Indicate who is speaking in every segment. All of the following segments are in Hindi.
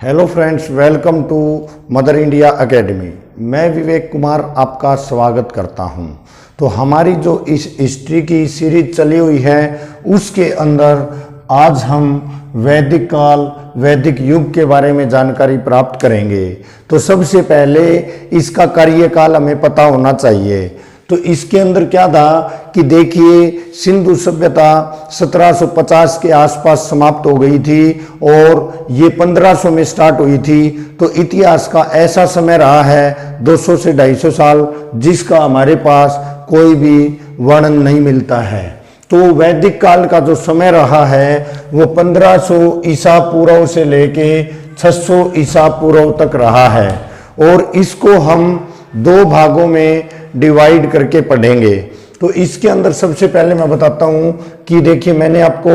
Speaker 1: Hello friends, welcome to mother India academy. मैं विवेक कुमार आपका स्वागत करता हूं। तो हमारी जो इस हिस्ट्री की सीरीज चली हुई है उसके अंदर आज हम वैदिक काल, वैदिक युग के बारे में जानकारी प्राप्त करेंगे। तो सबसे पहले इसका कार्यकाल हमें पता होना चाहिए। तो इसके अंदर क्या था कि देखिए, सिंधु सभ्यता 1750 के आसपास समाप्त हो गई थी और ये 1500 में स्टार्ट हुई थी। तो इतिहास का ऐसा समय रहा है 200 से 250 साल, जिसका हमारे पास कोई भी वर्णन नहीं मिलता है। तो वैदिक काल का जो समय रहा है वो 1500 ईसा पूर्व से लेके 600 ईसा पूर्व तक रहा है और इसको हम दो भागों में डिवाइड करके पढ़ेंगे। तो इसके अंदर सबसे पहले मैं बताता हूं कि देखिए, मैंने आपको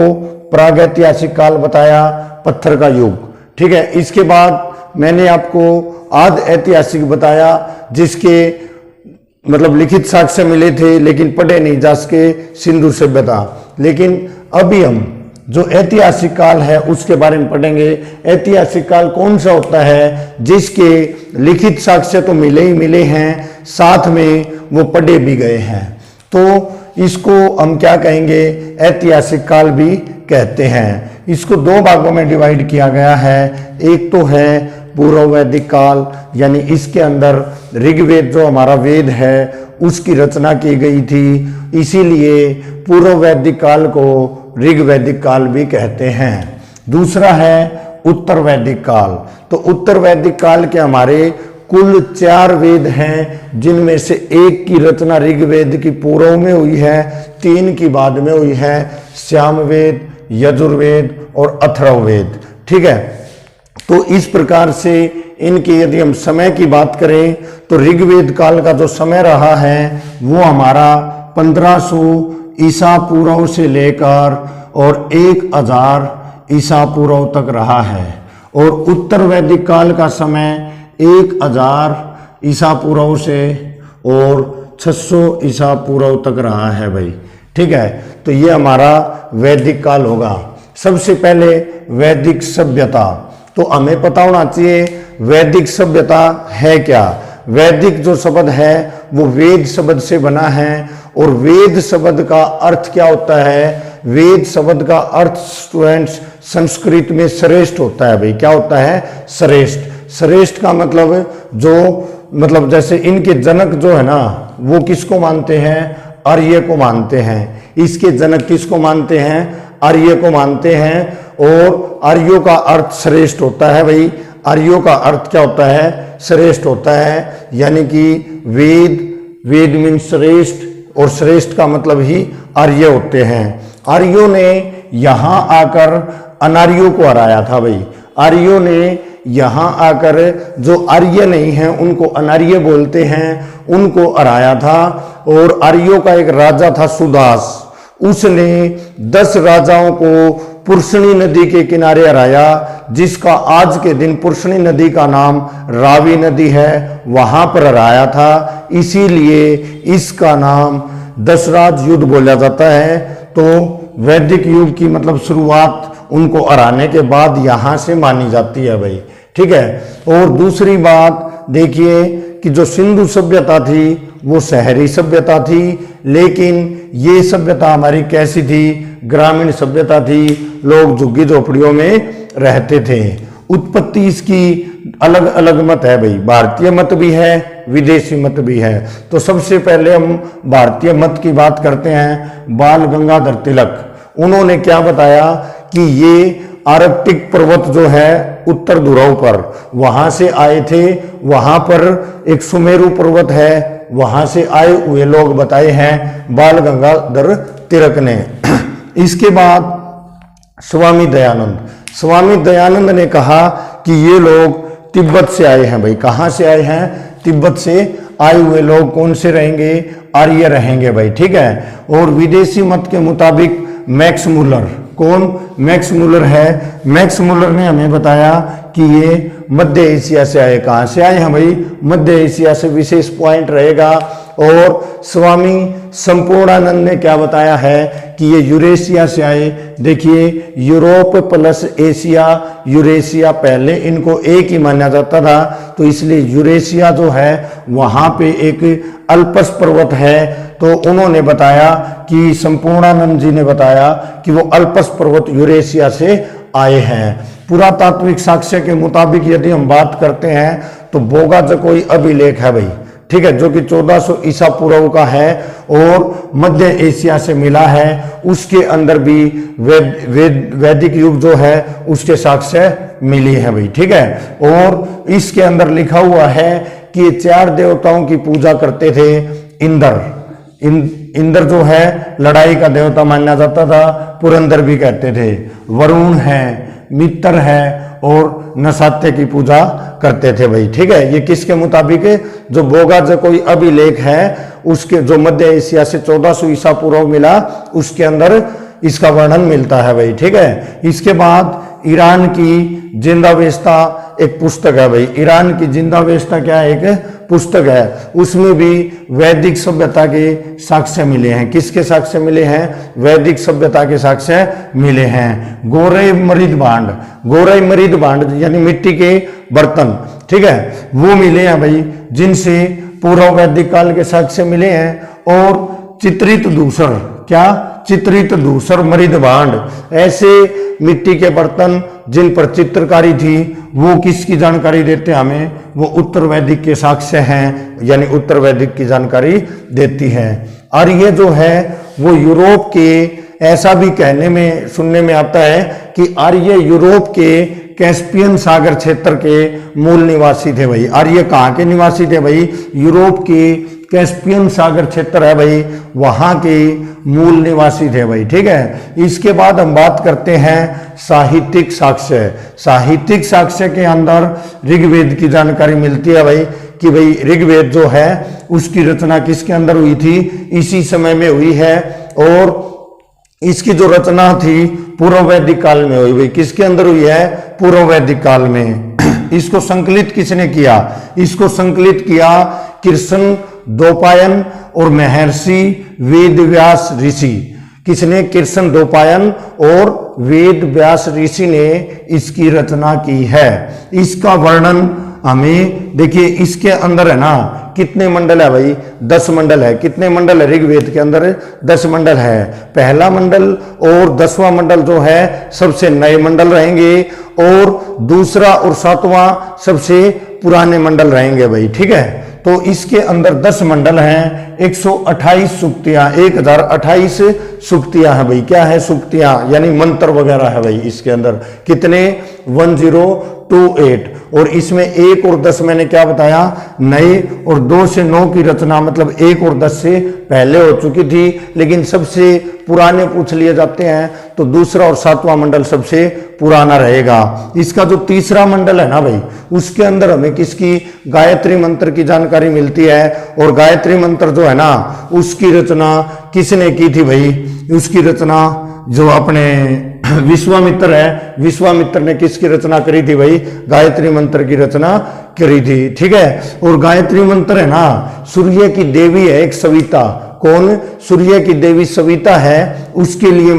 Speaker 1: प्रागैतिहासिक काल बताया, पत्थर का युग, ठीक है। इसके बाद मैंने आपको आद ऐतिहासिक बताया, जिसके मतलब लिखित साक्ष्य मिले थे लेकिन पढ़े नहीं जा सके, सिंधु सभ्यता। लेकिन अभी हम जो ऐतिहासिक काल है उसके बारे में पढ़ेंगे। ऐतिहासिक काल कौन सा होता है जिसके लिखित साक्ष्य तो मिले ही मिले हैं, साथ में वो पढ़े भी गए हैं। तो इसको हम क्या कहेंगे, ऐतिहासिक काल भी कहते हैं। इसको दो भागों में डिवाइड किया गया है। एक तो है पूर्व वैदिक काल, यानी इसके अंदर ऋग्वेद जो हमारा वेद है उसकी रचना की गई थी, इसीलिए पूर्व वैदिक काल को ऋग वैदिक काल भी कहते हैं। दूसरा है उत्तर वैदिक काल। तो उत्तर वैदिक काल के हमारे कुल 4 वेद हैं, जिनमें से एक की रचना ऋग्वेद की पूर्व में हुई है, 3 की बाद में हुई है, सामवेद, यजुर्वेद और अथर्ववेद, ठीक है। तो इस प्रकार से इनकी यदि हम समय की बात करें तो ऋग्वेद काल का जो समय रहा है वो हमारा 1500 ईसा पूर्व से लेकर और 1000 ईसा पूर्व तक रहा है। और उत्तर वैदिक काल का समय 1000 ईसा पूर्व से और 600 ईसा पूर्व तक रहा है भाई, ठीक है। तो ये हमारा वैदिक काल होगा। सबसे पहले वैदिक सभ्यता, तो हमें पता होना चाहिए वैदिक सभ्यता है क्या। वैदिक जो शब्द है वो वेद शब्द से बना है और वेद शब्द का अर्थ क्या होता है, वेद शब्द का अर्थ स्टूडेंट्स संस्कृत में श्रेष्ठ होता है भाई। क्या होता है, श्रेष्ठ। श्रेष्ठ का मतलब जैसे इनके जनक जो है ना वो किसको मानते हैं, आर्य को मानते हैं। इसके जनक किसको मानते हैं, आर्य को मानते हैं। और आर्यों का अर्थ श्रेष्ठ होता है भाई। आर्यों का अर्थ क्या होता है, श्रेष्ठ होता है, यानी कि वेद मीन श्रेष्ठ और श्रेष्ठ का मतलब ही आर्य होते हैं। आर्यों ने यहां आकर अनार्यों को हराया था भाई। आर्यों ने यहां आकर जो आर्य नहीं है उनको अनार्य बोलते हैं, उनको हराया था। और आर्यों का एक राजा था सुदास, उसने 10 राजाओं को पुरुषणी नदी के किनारे हराया, जिसका आज के दिन पुरुषणी नदी का नाम रावी नदी है, वहां पर हराया था। इसीलिए इसका नाम दशराज युद्ध बोला जाता है। तो वैदिक युग की मतलब शुरुआत उनको हराने के बाद यहां से मानी जाती है भाई, ठीक है। और दूसरी बात देखिए कि जो सिंधु सभ्यता थी वो शहरी सभ्यता थी, लेकिन ये सभ्यता हमारी कैसी थी, ग्रामीण सभ्यता थी। लोग झुग्गी झोपड़ियों में रहते थे। उत्पत्ति इसकी अलग अलग मत है भाई, भारतीय मत भी है, विदेशी मत भी है। तो सबसे पहले हम भारतीय मत की बात करते हैं। बाल गंगाधर तिलक, उन्होंने क्या बताया कि ये आर्कटिक पर्वत जो है उत्तर ध्रुव पर, वहां से आए थे। वहां पर एक सुमेरु पर्वत है, वहां से आए हुए लोग बताए हैं बाल गंगाधर तिलक ने। इसके बाद स्वामी दयानंद ने कहा कि ये लोग तिब्बत से आए हैं भाई। कहां से आए हैं, तिब्बत से आए हुए लोग कौन से रहेंगे, आर्य रहेंगे भाई, ठीक है। और विदेशी मत के मुताबिक मैक्स मुलर, कौन? मैक्स मूलर है। मैक्स मूलर ने हमें बताया कि ये मध्य एशिया से आए। कहाँ से आए हैं भाई? मध्य एशिया से, विशेष पॉइंट रहेगा। और स्वामी संपूर्णानंद ने क्या बताया है कि ये यूरेशिया से आए। देखिए, यूरोप प्लस एशिया, यूरेशिया, पहले इनको एक ही माना जाता था, तो इसलिए यूरेशिया जो है वहां पे एक अल्पस पर्वत है। तो उन्होंने बताया कि संपूर्णानंद जी ने बताया कि वो अल्पस पर्वत यूरेशिया से आए हैं। पुरातात्विक साक्ष्य के मुताबिक यदि हम बात करते हैं तो बोगा जकोई अभिलेख है भाई, ठीक है, जो कि 1400 ईसा पूर्व का है और मध्य एशिया से मिला है। उसके अंदर भी वैदिक युग जो है उसके साक्ष्य मिली है भाई, ठीक है। और इसके अंदर लिखा हुआ है कि ये 4 देवताओं की पूजा करते थे। इंद्र जो है लड़ाई का देवता माना जाता था, पुरंदर भी कहते थे। वरुण है, मित्र है और नसात्य की पूजा करते थे भाई, ठीक है। ये किसके मुताबिक है? जो बोगा जो कोई अभिलेख है उसके, जो मध्य एशिया से 1400 ईसा पूर्व मिला, उसके अंदर इसका वर्णन मिलता है भाई, ठीक है। इसके बाद ईरान की जिंदावेस्ता एक पुस्तक है भाई। ईरान की जिंदावेस्ता क्या है? एक पुस्तक है। उसमें भी वैदिक सभ्यता के साक्ष्य मिले हैं। किसके साक्ष्य मिले हैं? वैदिक सभ्यता के साक्ष्य मिले हैं। गोरे मृद भांड यानी मिट्टी के बर्तन, ठीक है, वो मिले हैं भाई, जिनसे पूर्व वैदिक काल के साक्ष्य मिले हैं। और चित्रित दूसर, क्या? चित्रित दूसर मृद भांड, ऐसे मिट्टी के बर्तन जिन पर चित्रकारी थी, वो किसकी जानकारी देते हैं हमें? वो उत्तर वैदिक के साक्ष्य हैं, यानी उत्तर वैदिक की जानकारी देती है। और ये जो है वो यूरोप के, ऐसा भी कहने में सुनने में आता है कि आर्य यूरोप के कैस्पियन सागर क्षेत्र के मूल निवासी थे भाई। आर्य कहाँ के निवासी थे भाई? यूरोप के कैस्पियन सागर क्षेत्र है भाई, वहां के मूल निवासी थे भाई, ठीक है। इसके बाद हम बात करते हैं साहित्यिक साक्ष्य। साहित्यिक साक्ष्य के अंदर ऋग्वेद की जानकारी मिलती है भाई, कि भाई ऋग्वेद जो है उसकी रचना किसके अंदर हुई थी? इसी समय में हुई है। और इसकी जो रचना थी पूर्व वैदिक काल में हुई भाई। किसके अंदर हुई है? पूर्व वैदिक काल में। इसको संकलित किसने किया? इसको संकलित किया कृष्ण द्वैपायन और महर्षि वेद व्यास ऋषि। किसने? कृष्ण द्वैपायन और वेद व्यास ऋषि ने इसकी रचना की है। इसका वर्णन हमें, देखिए इसके अंदर है ना, कितने मंडल है भाई? 10 मंडल है। कितने मंडल है ऋग्वेद के अंदर? 10 मंडल है। पहला मंडल और 10वां मंडल जो है सबसे नए मंडल रहेंगे, और दूसरा और 7वां सबसे पुराने मंडल रहेंगे भाई, ठीक है। तो इसके अंदर 10 मंडल हैं, 128 सुक्तियां, 1028 सुक्तियां है भाई। क्या है? सुक्तियां यानी मंत्र वगैरह है भाई इसके अंदर। कितने? 1028। और इसमें 1 और 10 मैंने क्या बताया? नए, और 2 से 9 की रचना, मतलब 1 और 10 से पहले हो चुकी थी, लेकिन सबसे पुराने पूछ लिए जाते हैं तो दूसरा और 7वां मंडल सबसे पुराना रहेगा। इसका जो तीसरा मंडल है ना भाई, उसके अंदर हमें किसकी? गायत्री मंत्र की जानकारी मिलती है। और गायत्री मंत्र जो है ना, उसकी रचना किसने की थी भाई? उसकी रचना जो अपने विश्वामित्र है, विश्वामित्र ने किसकी रचना करी थी भाई? गायत्री मंत्र की रचना करी थी, ठीक है। और गायत्री मंत्र है ना, सूर्य की देवी है एक सविता। कौन? सूर्य की देवी सविता है, उसके लिए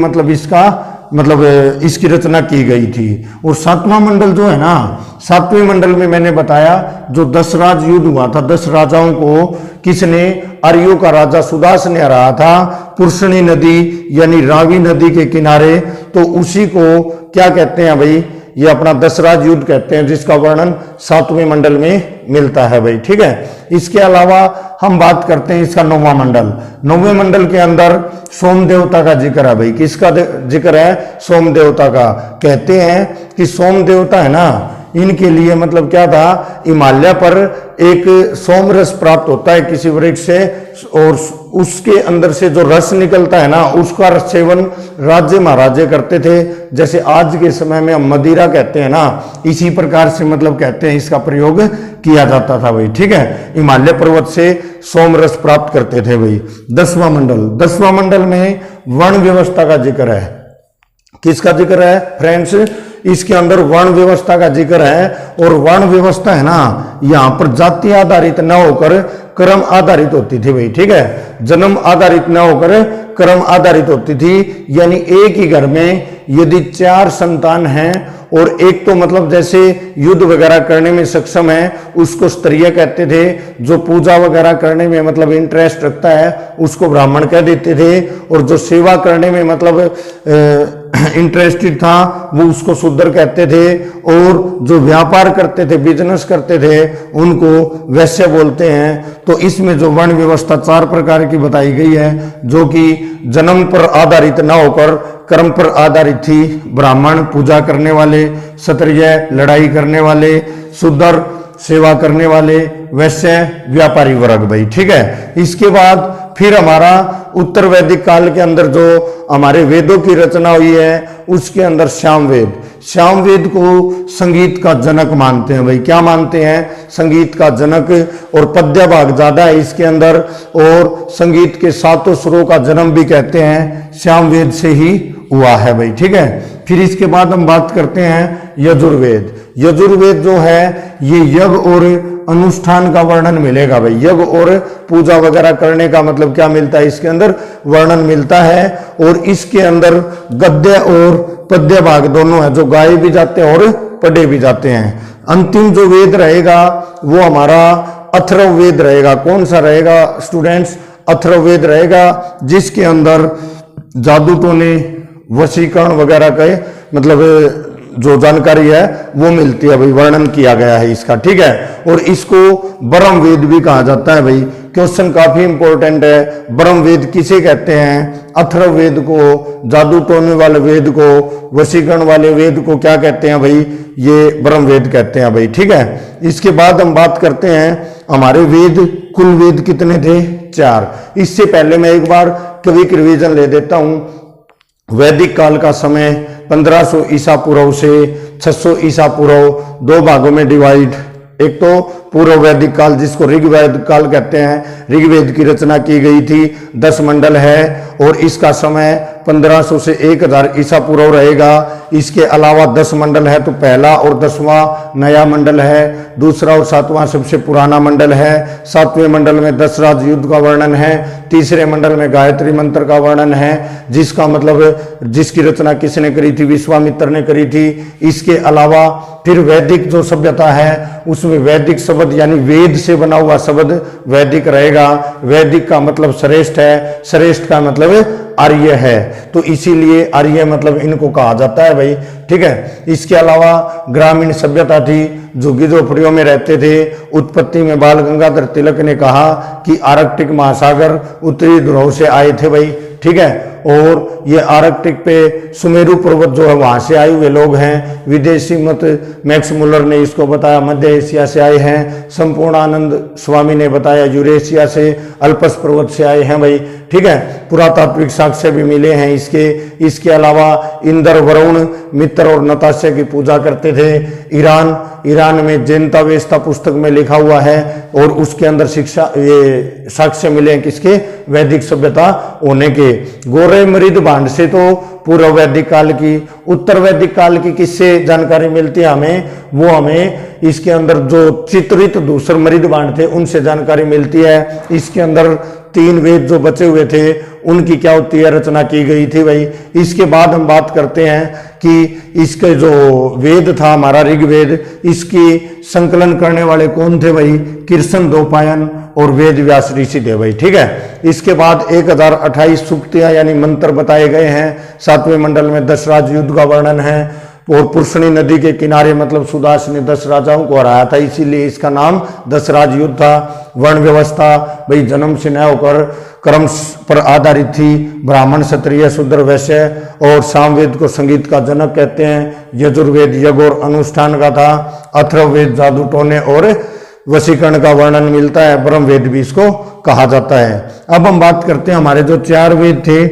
Speaker 1: मतलब इसकी रचना की गई थी। और 7वां मंडल जो है ना, 7वें मंडल में मैंने बताया जो 10 राज युद्ध हुआ था, 10 राजाओं को किसने? आर्यों का राजा सुदास ने हराया था पुरुषणी नदी यानी रावी नदी के किनारे। तो उसी को क्या कहते हैं भाई? ये अपना 10 राज युद्ध कहते हैं, जिसका वर्णन 7वें मंडल में मिलता है भाई, ठीक है। इसके अलावा हम बात करते हैं इसका 9वां मंडल। 9वें मंडल के अंदर सोम देवता का जिक्र है भाई। किसका जिक्र है? सोम देवता का। कहते हैं कि सोम देवता है ना, इनके लिए मतलब क्या था? हिमालय पर एक सोम रस प्राप्त होता है किसी वृक्ष से, और उसके अंदर से जो रस निकलता है ना, उसका सेवन राज्य महाराजे करते थे। जैसे आज के समय में हम मदिरा कहते हैं ना, इसी प्रकार से मतलब कहते हैं इसका प्रयोग किया जाता था भाई, ठीक है। हिमालय पर्वत से सोम रस प्राप्त करते थे भाई। 10वां मंडल में वर्ण व्यवस्था का जिक्र है। किसका जिक्र है फ्रेंड्स, इसके अंदर वर्ण व्यवस्था का जिक्र है। और वर्ण व्यवस्था है ना, यहाँ पर जाति आधारित न होकर क्रम आधारित होती थी भाई, ठीक है। जन्म आधारित न होकर क्रम आधारित होती थी, यानी एक ही घर में यदि 4 संतान हैं और एक तो मतलब जैसे युद्ध वगैरह करने में सक्षम है उसको स्तरीय कहते थे, जो पूजा वगैरह करने में मतलब इंटरेस्ट रखता है उसको ब्राह्मण कह देते थे, और जो सेवा करने में मतलब इंटरेस्टेड था वो उसको शूद्र कहते थे, और जो व्यापार करते थे बिजनेस करते थे उनको वैश्य बोलते हैं। तो इसमें जो वर्ण व्यवस्था 4 प्रकार की बताई गई है, जो कि जन्म पर आधारित न होकर कर्म पर आधारित थी। ब्राह्मण पूजा करने वाले, क्षत्रिय लड़ाई करने वाले, शूद्र सेवा करने वाले, वैश्य व्यापारी वर्ग भाई, ठीक है। इसके बाद फिर हमारा उत्तर वैदिक काल के अंदर जो हमारे वेदों की रचना हुई है उसके अंदर सामवेद, सामवेद को संगीत का जनक मानते हैं भाई। क्या मानते हैं? संगीत का जनक। और पद्य भाग ज्यादा है इसके अंदर, और संगीत के 7 सुरों का जन्म भी कहते हैं सामवेद से ही हुआ है भाई, ठीक है। फिर इसके बाद हम बात करते हैं यजुर्वेद। यजुर्वेद जो है ये यज्ञ और अनुष्ठान का वर्णन मिलेगा भाई। यज्ञ और पूजा वगैरह करने का मतलब क्या मिलता है, इसके अंदर वर्णन मिलता है। और इसके अंदर गद्य और पद्य भाग दोनों है, जो गाए भी जाते हैं और पढ़े भी जाते हैं। अंतिम जो वेद रहेगा वो हमारा अथर्ववेद रहेगा। कौन सा रहेगा स्टूडेंट्स? अथर्ववेद रहेगा, जिसके अंदर जादू टोने, वशीकरण वगैरह के मतलब जो जानकारी है वो मिलती है भाई, वर्णन किया गया है इसका, ठीक है। और इसको ब्रह्म वेद भी कहा जाता है भाई। क्वेश्चन काफी इंपॉर्टेंट है। ब्रह्म वेद किसे कहते हैं? अथर्ववेद को, जादू टोने वाले वेद को, वशीकरण वाले वेद को क्या कहते हैं भाई? ये ब्रह्म वेद कहते हैं भाई, ठीक है। इसके बाद हम बात करते हैं हमारे वेद, कुल वेद कितने थे? 4। इससे पहले मैं एक बार क्विक रिवीजन ले देता हूं। वैदिक काल का समय 1500 ईसा पूर्व से 600 ईसा पूर्व 2 भागों में डिवाइड। एक तो पूर्व वैदिक काल जिसको ऋग्वेद काल कहते हैं, ऋग्वेद की रचना की गई थी, 10 मंडल है और इसका समय 1500 से 1000 ईसा पूर्व रहेगा। इसके अलावा 10 मंडल है, तो पहला और 10वां नया मंडल है, दूसरा और 7वां सबसे पुराना मंडल है। 7वें मंडल में 10 राज युद्ध का वर्णन है, तीसरे मंडल में गायत्री मंत्र का वर्णन है, जिसका मतलब जिसकी रचना किसने करी थी? विश्वामित्र ने करी थी। इसके अलावा फिर वैदिक जो सभ्यता है उसमें वैदिक शब्द यानी वेद से बना हुआ शब्द वैदिक रहेगा। वैदिक का मतलब श्रेष्ठ है, श्रेष्ठ का मतलब आर्य है, तो इसीलिए आर्य मतलब इनको कहा जाता है भाई, ठीक है। इसके अलावा ग्रामीण सभ्यता थी, झुग्गी झोपड़ियों में रहते थे। उत्पत्ति में बाल गंगाधर तिलक ने कहा कि आर्कटिक महासागर उत्तरी ध्रुव से आए थे भाई, ठीक है। और ये आर्कटिक पे सुमेरु पर्वत जो है वहां से आए हुए लोग हैं। विदेशी मत मैक्स मुलर ने इसको बताया मध्य एशिया से आए हैं। संपूर्णानंद स्वामी ने बताया यूरेशिया से, अल्पस पर्वत से आए हैं भाई, ठीक है। पुरातात्विक साक्ष्य भी मिले हैं इसके अलावा इंद्र, वरुण, मित्र और नताशा की पूजा करते थे। ईरान में जैनता वेस्ता पुस्तक में लिखा हुआ है और उसके अंदर शिक्षा ये साक्ष्य मिले हैं किसके? वैदिक सभ्यता होने के। गोरे मृद भांड से तो पूर्व वैदिक काल की, उत्तर वैदिक काल की किससे जानकारी मिलती है हमें? वो हमें इसके अंदर जो चित्रित दूसर मृद भांड थे उनसे जानकारी मिलती है। इसके अंदर 3 वेद जो बचे हुए थे उनकी क्या होती है? रचना की गई थी भाई। इसके बाद हम बात करते हैं कि इसके जो वेद था हमारा ऋग्वेद, इसकी संकलन करने वाले कौन थे भाई? कृष्ण द्वैपायन और वेद व्यास ऋषि थे भाई, ठीक है। इसके बाद 1028 सूक्तियां यानी मंत्र बताए गए हैं। 7वें मंडल में 10 राज युद्ध का वर्णन है और पुरुषणी नदी के किनारे मतलब सुदास ने 10 राजाओं को हराया था, इसीलिए इसका नाम 10 राज युद्ध था। वर्ण व्यवस्था भाई जन्म से न होकर कर्म पर आधारित थी। ब्राह्मण, क्षत्रिय, शूद्र, वैश्य। और सामवेद को संगीत का जनक कहते हैं। यजुर्वेद यज्ञ और अनुष्ठान का था। अथर्ववेद जादू टोने और वशीकरण का वर्णन मिलता है। ब्रह्मवेद भी इसको कहा जाता है। अब हम बात करते हैं हमारे जो 4 वेद थे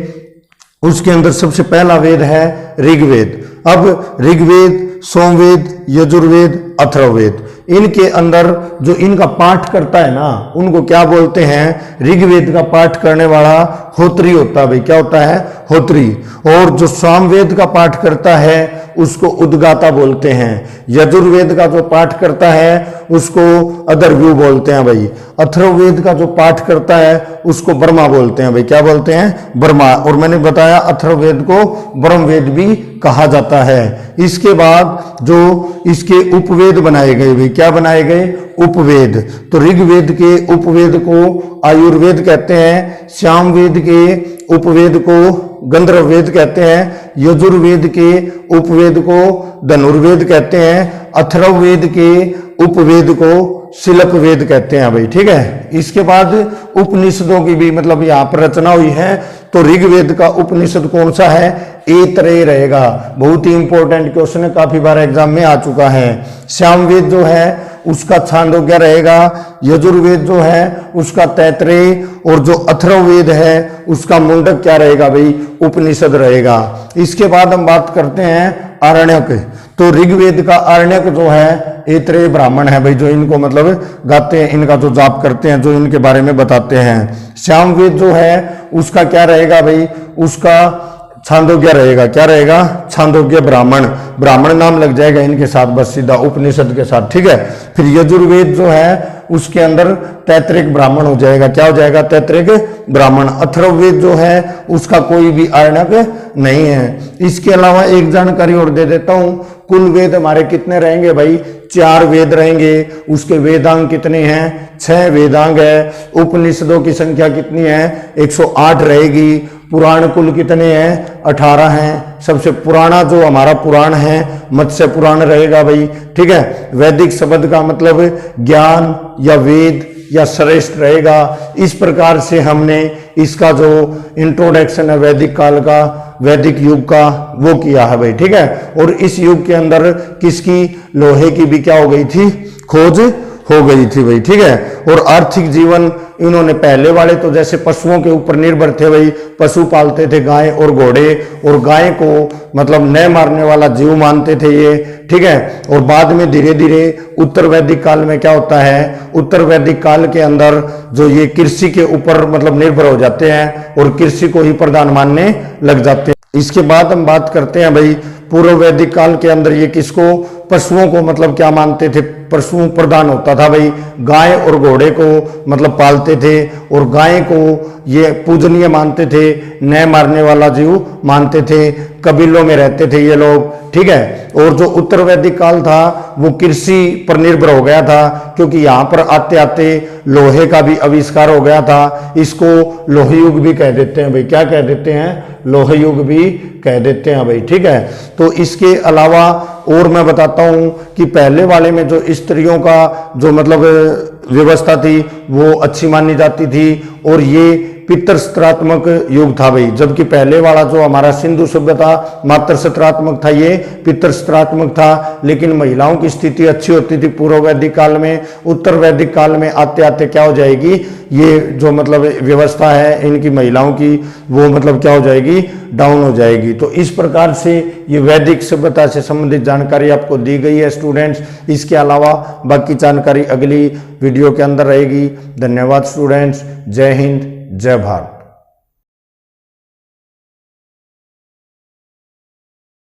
Speaker 1: उसके अंदर सबसे पहला वेद है ऋग्वेद। अब ऋग्वेद, सोमवेद, यजुर्वेद, अथर्ववेद। इनके अंदर जो इनका पाठ करता है ना, उनको क्या बोलते हैं? ऋग्वेद का पाठ करने वाला होत्री होता है भाई। क्या होता है? होत्री। और जो सामवेद का पाठ करता है उसको उद्गाता बोलते हैं। यजुर्वेद का जो पाठ करता है उसको अदर्व्यू बोलते हैं भाई। अथर्ववेद का जो पाठ करता है उसको ब्रह्मा बोलते हैं भाई। क्या बोलते हैं? ब्रह्मा। और मैंने बताया अथर्ववेद को ब्रह्मवेद भी कहा जाता है। इसके बाद जो इसके उपवेद बनाए गए भाई, क्या बनाए गए? उपवेद। तो ऋग्वेद के उपवेद को आयुर्वेद कहते हैं, सामवेद के उपवेद को गंधर्ववेद कहते हैं, यजुर्वेद के उपवेद को धनुर्वेद कहते हैं, अथर्ववेद के उपवेद को शिल्प वेद कहते हैं भाई। ठीक है। इसके बाद उपनिषदों की भी मतलब यहाँ पर रचना हुई है। तो ऋग्वेद का उपनिषद कौन सा है? ऐतरेय रहेगा। बहुत ही इंपॉर्टेंट क्वेश्चन है, काफी बार एग्जाम में आ चुका है। सामवेद जो है उसका छांदोग्य रहेगा, यजुर्वेद जो है उसका तैतरेय, और जो अथर्ववेद है उसका मुंडक क्या रहेगा भाई? उपनिषद रहेगा। इसके बाद हम बात करते हैं आरण्यक। तो ऋग्वेद का आरण्यक जो है ऐतरेय ब्राह्मण है भाई, जो इनको मतलब गाते हैं, इनका जो जाप करते हैं, जो इनके बारे में बताते हैं। सामवेद जो है उसका क्या रहेगा भाई? उसका छांदोग्य रहेगा। क्या रहेगा? छांदोग्य ब्राह्मण। ब्राह्मण नाम लग जाएगा इनके साथ बस सीधा उपनिषद के साथ। ठीक है। फिर यजुर्वेद जो है उसके अंदर तैतृक ब्राह्मण हो जाएगा। क्या हो जाएगा? तैतृक ब्राह्मण। अथर्ववेद जो है उसका कोई भी आरण्यक नहीं है। इसके अलावा एक जानकारी और दे देता हूं, कुल वेद हमारे कितने रहेंगे भाई? 4 वेद रहेंगे। उसके वेदांग कितने हैं? 6 वेदांग है। उपनिषदों की संख्या कितनी है? 108 रहेगी। पुराण कुल कितने हैं? 18 हैं। सबसे पुराना जो हमारा पुराण है मत्स्य पुराण रहेगा भाई। ठीक है। वैदिक शब्द का मतलब ज्ञान या वेद या श्रेष्ठ रहेगा। इस प्रकार से हमने इसका जो इंट्रोडक्शन है वैदिक काल का, वैदिक युग का, वो किया है भाई। ठीक है। और इस युग के अंदर किसकी? लोहे की भी क्या हो गई थी? खोज हो गई थी भाई। ठीक है। और आर्थिक जीवन इन्होंने पहले वाले तो जैसे पशुओं के ऊपर निर्भर थे भाई, पशु पालते थे गाय और घोड़े, और गाय को मतलब न मारने वाला जीव मानते थे ये। ठीक है। और बाद में धीरे धीरे उत्तर वैदिक काल में क्या होता है? उत्तर वैदिक काल के अंदर जो ये कृषि के ऊपर मतलब निर्भर हो जाते हैं और कृषि को ही प्रधान मानने लग जाते हैं। इसके बाद हम बात करते हैं भाई पूर्व वैदिक काल के अंदर ये किसको? पशुओं को मतलब क्या मानते थे? पशु प्रधान होता था भाई। गाय और घोड़े को मतलब पालते थे, और गाय को ये पूजनीय मानते थे, न मारने वाला जीव मानते थे। कबीलों में रहते थे ये लोग। ठीक है। और जो उत्तर वैदिक काल था वो कृषि पर निर्भर हो गया था, क्योंकि यहाँ पर आते आते लोहे का भी आविष्कार हो गया था। इसको लोह युग भी कह देते हैं भाई। क्या कह देते हैं? लोह युग भी कह देते हैं भाई। ठीक है। तो इसके अलावा और मैं बताता हूं कि पहले वाले में जो स्त्रियों का जो मतलब व्यवस्था थी वो अच्छी मानी जाती थी, और ये पितृसत्रात्मक युग था भाई। जबकि पहले वाला जो हमारा सिंधु सभ्यता मात्र सत्रात्मक था, ये पितृसत्रात्मक था। लेकिन महिलाओं की स्थिति अच्छी होती थी पूर्व वैदिक काल में। उत्तर वैदिक काल में आते आते क्या हो जाएगी? ये जो मतलब व्यवस्था है इनकी महिलाओं की, वो मतलब क्या हो जाएगी? डाउन हो जाएगी। तो इस प्रकार से ये वैदिक सभ्यता से संबंधित जानकारी आपको दी गई है स्टूडेंट्स। इसके अलावा बाकी जानकारी अगली वीडियो के अंदर रहेगी। धन्यवाद स्टूडेंट्स। जय हिंद, जय भारत।